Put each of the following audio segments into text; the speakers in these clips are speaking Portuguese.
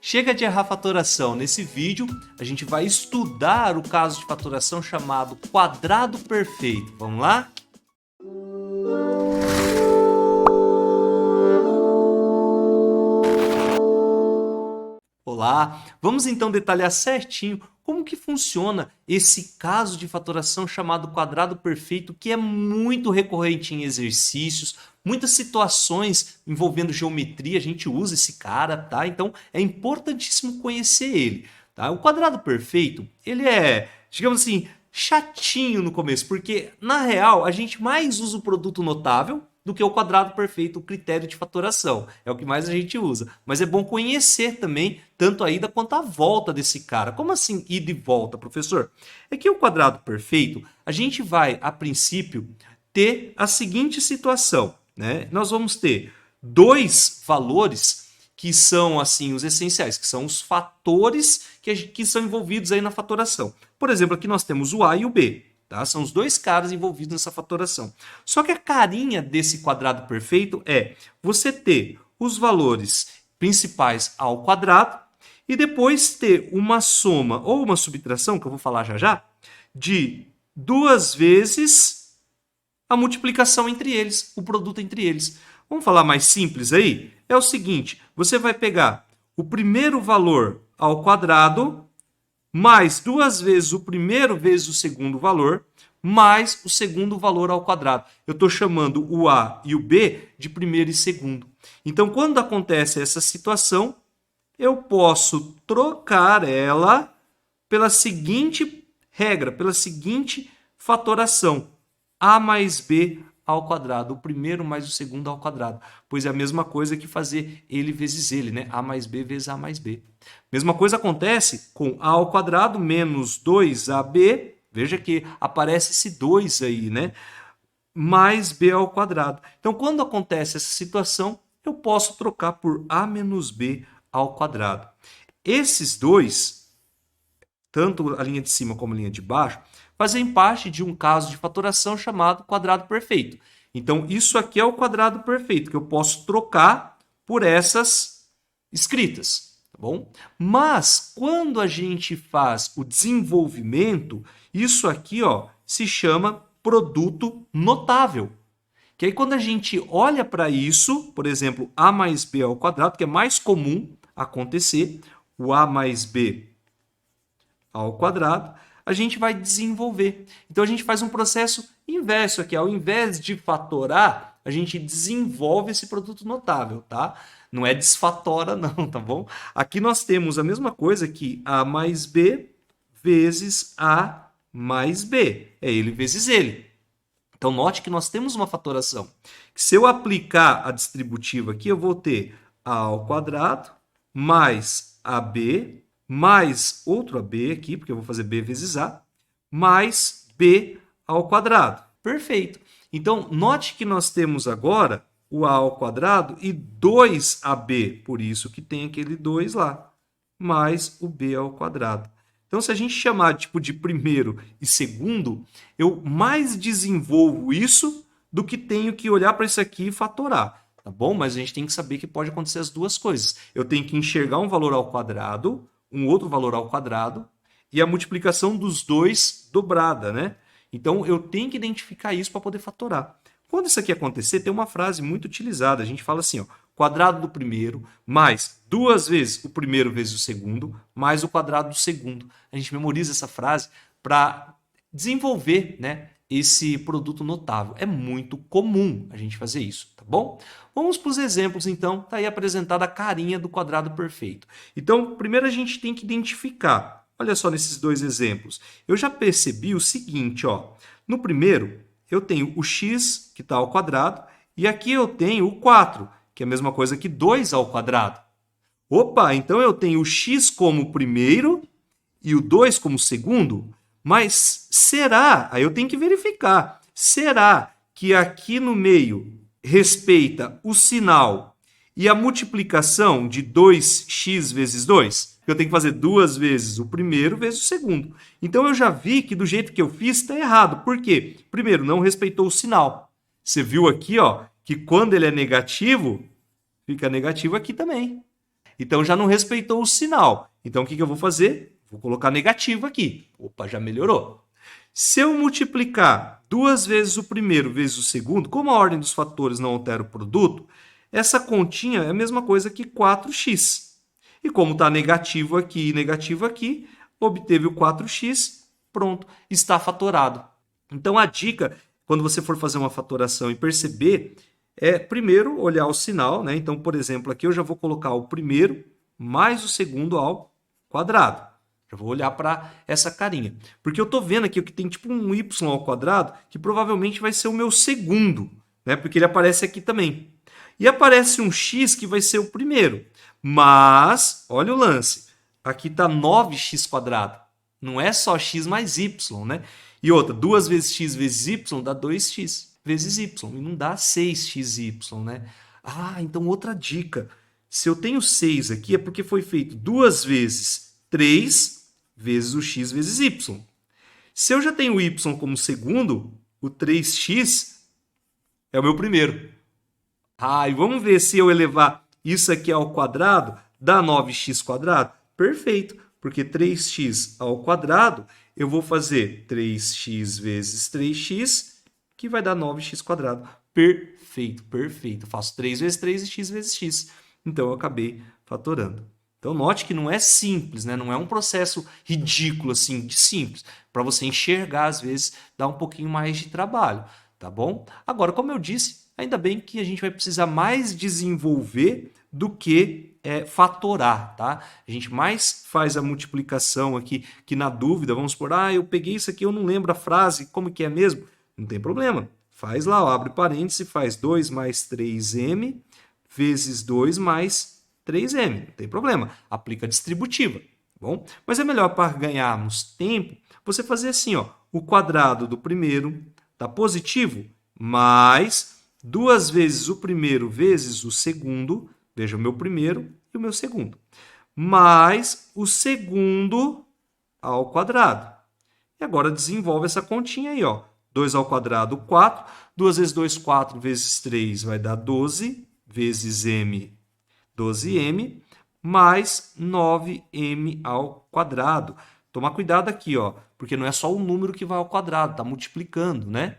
Chega de errar fatoração. Nesse vídeo, a gente vai estudar o caso de fatoração chamado quadrado perfeito. Vamos lá? Olá! Vamos então detalhar certinho como que funciona esse caso de fatoração chamado quadrado perfeito, que é muito recorrente em exercícios, muitas situações envolvendo geometria, a gente usa esse cara, tá? Então é importantíssimo conhecer ele, tá? O quadrado perfeito, ele é, digamos assim, chatinho no começo, porque na real a gente mais usa o produto notável do que o quadrado perfeito, o critério de fatoração. É o que mais a gente usa. Mas é bom conhecer também tanto a ida quanto a volta desse cara. Como assim ida e volta, professor? É que o quadrado perfeito, a gente vai, a princípio, ter a seguinte situação, né? Nós vamos ter dois valores que são assim os essenciais, que são os fatores que são envolvidos aí na fatoração. Por exemplo, aqui nós temos o A e o B. Tá? São os dois caras envolvidos nessa fatoração. Só que a carinha desse quadrado perfeito é você ter os valores principais ao quadrado e depois ter uma soma ou uma subtração, que eu vou falar já já, de duas vezes a multiplicação entre eles, o produto entre eles. Vamos falar mais simples aí? É o seguinte, você vai pegar o primeiro valor ao quadrado mais duas vezes o primeiro vezes o segundo valor, mais o segundo valor ao quadrado. Eu estou chamando o A e o B de primeiro e segundo. Então, quando acontece essa situação, eu posso trocar ela pela seguinte regra, pela seguinte fatoração. A mais B ao quadrado, o primeiro mais o segundo ao quadrado, pois é a mesma coisa que fazer ele vezes ele, né? A mais B vezes A mais B. Mesma coisa acontece com A ao quadrado menos 2AB, veja que aparece esse 2 aí, né? Mais B ao quadrado. Então, quando acontece essa situação, eu posso trocar por A menos B ao quadrado. Esses dois, tanto a linha de cima como a linha de baixo, fazem parte de um caso de fatoração chamado quadrado perfeito. Então, isso aqui é o quadrado perfeito, que eu posso trocar por essas escritas, tá bom? Mas, quando a gente faz o desenvolvimento, isso aqui ó, se chama produto notável. Que aí, quando a gente olha para isso, por exemplo, A mais B ao quadrado, que é mais comum acontecer, o A mais B ao quadrado, a gente vai desenvolver. Então, a gente faz um processo inverso aqui. Ao invés de fatorar, a gente desenvolve esse produto notável, tá? Não é desfatora, não, tá bom? Aqui nós temos a mesma coisa que A mais B vezes A mais B. É ele vezes ele. Então, note que nós temos uma fatoração. Se eu aplicar a distributiva aqui, eu vou ter A ao quadrado mais AB mais outro AB aqui, porque eu vou fazer B vezes A, mais B ao quadrado. Perfeito. Então, note que nós temos agora o A ao quadrado e 2AB, por isso que tem aquele 2 lá, mais o B ao quadrado. Então, se a gente chamar tipo de primeiro e segundo, eu mais desenvolvo isso do que tenho que olhar para isso aqui e fatorar. Tá bom? Mas a gente tem que saber que pode acontecer as duas coisas. Eu tenho que enxergar um valor ao quadrado, um outro valor ao quadrado, e a multiplicação dos dois dobrada, né? Então, eu tenho que identificar isso para poder fatorar. Quando isso aqui acontecer, tem uma frase muito utilizada. A gente fala assim, ó, quadrado do primeiro mais duas vezes o primeiro vezes o segundo, mais o quadrado do segundo. A gente memoriza essa frase para desenvolver, né, esse produto notável. É muito comum a gente fazer isso, tá bom? Vamos para os exemplos, então. Está aí apresentada a carinha do quadrado perfeito. Então, primeiro a gente tem que identificar. Olha só nesses dois exemplos. Eu já percebi o seguinte, ó. No primeiro, eu tenho o x, que está ao quadrado, e aqui eu tenho o 4, que é a mesma coisa que 2 ao quadrado. Opa, então eu tenho o x como primeiro e o 2 como segundo? Mas será, aí eu tenho que verificar, será que aqui no meio respeita o sinal e a multiplicação de 2x vezes 2? Eu tenho que fazer duas vezes o primeiro vezes o segundo. Então eu já vi que do jeito que eu fiz está errado. Por quê? Primeiro, não respeitou o sinal. Você viu aqui ó, que quando ele é negativo, fica negativo aqui também. Então já não respeitou o sinal. Então o que eu vou fazer? Vou colocar negativo aqui. Opa, já melhorou. Se eu multiplicar 2 vezes o primeiro vezes o segundo, como a ordem dos fatores não altera o produto, essa continha é a mesma coisa que 4x. E como está negativo aqui e negativo aqui, obteve o 4x, pronto, está fatorado. Então a dica, quando você for fazer uma fatoração e perceber, é primeiro olhar o sinal, né? Então, por exemplo, aqui eu já vou colocar o primeiro mais o segundo ao quadrado. Já vou olhar para essa carinha. Porque eu estou vendo aqui que tem tipo um y ao quadrado, que provavelmente vai ser o meu segundo, né? Porque ele aparece aqui também. E aparece um x que vai ser o primeiro. Mas, olha o lance, aqui está 9x². Não é só x mais y, né? E outra, 2 vezes x vezes y dá 2x vezes y. E não dá 6xy, né? Ah, então outra dica. Se eu tenho 6 aqui, é porque foi feito 2 vezes 3 vezes o x vezes y. Se eu já tenho y como segundo, o 3x é o meu primeiro. Ah, e vamos ver se eu elevar isso aqui ao quadrado, dá 9x²? Perfeito, porque 3x ao quadrado, eu vou fazer 3x vezes 3x, que vai dar 9x². Perfeito, perfeito. Eu faço 3 vezes 3 e x vezes x. Então, eu acabei fatorando. Então, note que não é simples, né? Não é um processo ridículo, assim, de simples. Para você enxergar, às vezes, dá um pouquinho mais de trabalho, tá bom? Agora, como eu disse, ainda bem que a gente vai precisar mais desenvolver do que fatorar, tá? A gente mais faz a multiplicação aqui, que na dúvida, vamos supor, eu peguei isso aqui, eu não lembro a frase, como que é mesmo? Não tem problema. Faz lá, ó, abre parênteses, faz 2 mais 3m vezes 2 mais 3m. Não tem problema. Aplica a distributiva, tá bom? Mas é melhor para ganharmos tempo, você fazer assim, ó, o quadrado do primeiro tá positivo, mais 2 vezes o primeiro vezes o segundo, veja o meu primeiro e o meu segundo, mais o segundo ao quadrado. E agora desenvolve essa continha aí, ó. 2 ao quadrado, 4. 2 vezes 2, 4 vezes 3 vai dar 12, vezes m, 12m, mais 9m ao quadrado. Tomar cuidado aqui, ó, porque não é só o número que vai ao quadrado, está multiplicando, né?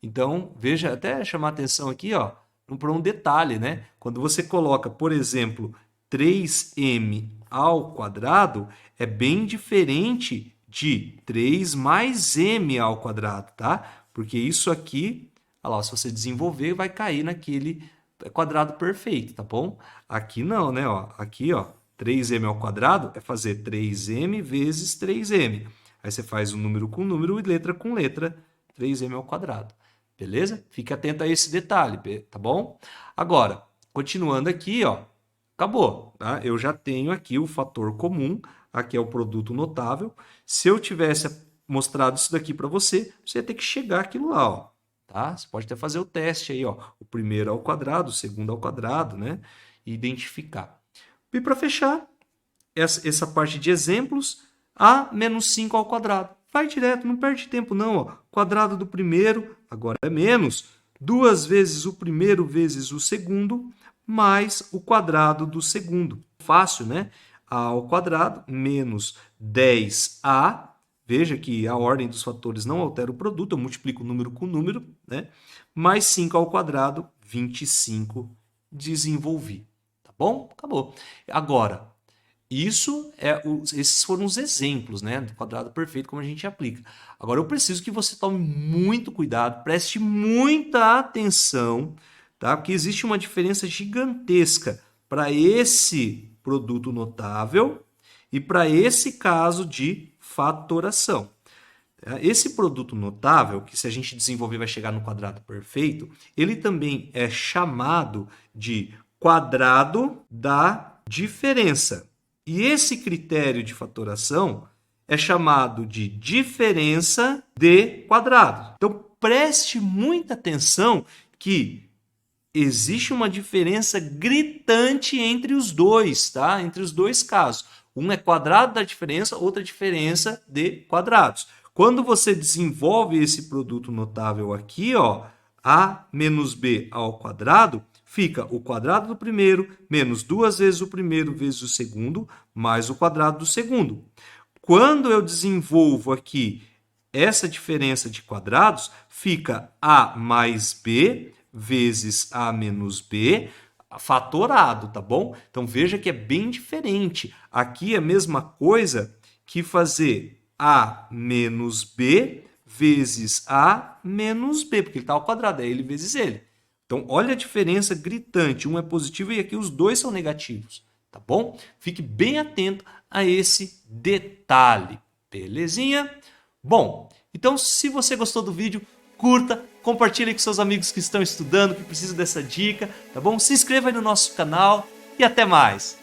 Então, veja, até chamar a atenção aqui, ó, para um detalhe, né? Quando você coloca, por exemplo, 3m ao quadrado, é bem diferente de 3 mais m ao quadrado, tá? Porque isso aqui, olha lá, se você desenvolver, vai cair naquele quadrado perfeito, tá bom? Aqui não, né? Ó, aqui, ó, 3m ao quadrado é fazer 3m vezes 3m. Aí você faz um número com número e letra com letra, 3m ao quadrado. Beleza? Fique atento a esse detalhe, tá bom? Agora, continuando aqui, ó, acabou, tá? Eu já tenho aqui o fator comum, aqui é o produto notável. Se eu tivesse mostrado isso daqui para você, você ia ter que chegar aquilo lá, ó, tá? Você pode até fazer o teste aí, ó, o primeiro ao quadrado, o segundo ao quadrado, né? E identificar. E para fechar essa parte de exemplos, a menos 5 ao quadrado. Vai direto, não perde tempo não, ó. Quadrado do primeiro, agora é menos 2 vezes o primeiro vezes o segundo, mais o quadrado do segundo. Fácil, né? A ao quadrado menos 10a. Veja que a ordem dos fatores não altera o produto, eu multiplico número com número, né? Mais 5 ao quadrado, 25. Desenvolvi. Tá bom? Acabou. Agora, esses foram os exemplos, né, do quadrado perfeito, como a gente aplica. Agora, eu preciso que você tome muito cuidado, preste muita atenção, tá? Porque existe uma diferença gigantesca para esse produto notável e para esse caso de fatoração. Esse produto notável, que se a gente desenvolver vai chegar no quadrado perfeito, ele também é chamado de quadrado da diferença. E esse critério de fatoração é chamado de diferença de quadrado. Então, preste muita atenção que existe uma diferença gritante entre os dois, tá? Entre os dois casos. Um é quadrado da diferença, outra diferença de quadrados. Quando você desenvolve esse produto notável aqui, ó, a menos b ao quadrado, fica o quadrado do primeiro menos 2 vezes o primeiro vezes o segundo, mais o quadrado do segundo. Quando eu desenvolvo aqui essa diferença de quadrados, fica a mais b vezes a menos b, fatorado, tá bom? Então veja que é bem diferente. Aqui é a mesma coisa que fazer a menos b vezes a menos b, porque ele está ao quadrado, é ele vezes ele. Então olha a diferença gritante, um é positivo e aqui os dois são negativos, tá bom? Fique bem atento a esse detalhe, belezinha? Bom, então se você gostou do vídeo, curta, compartilhe com seus amigos que estão estudando, que precisam dessa dica, tá bom? Se inscreva aí no nosso canal e até mais!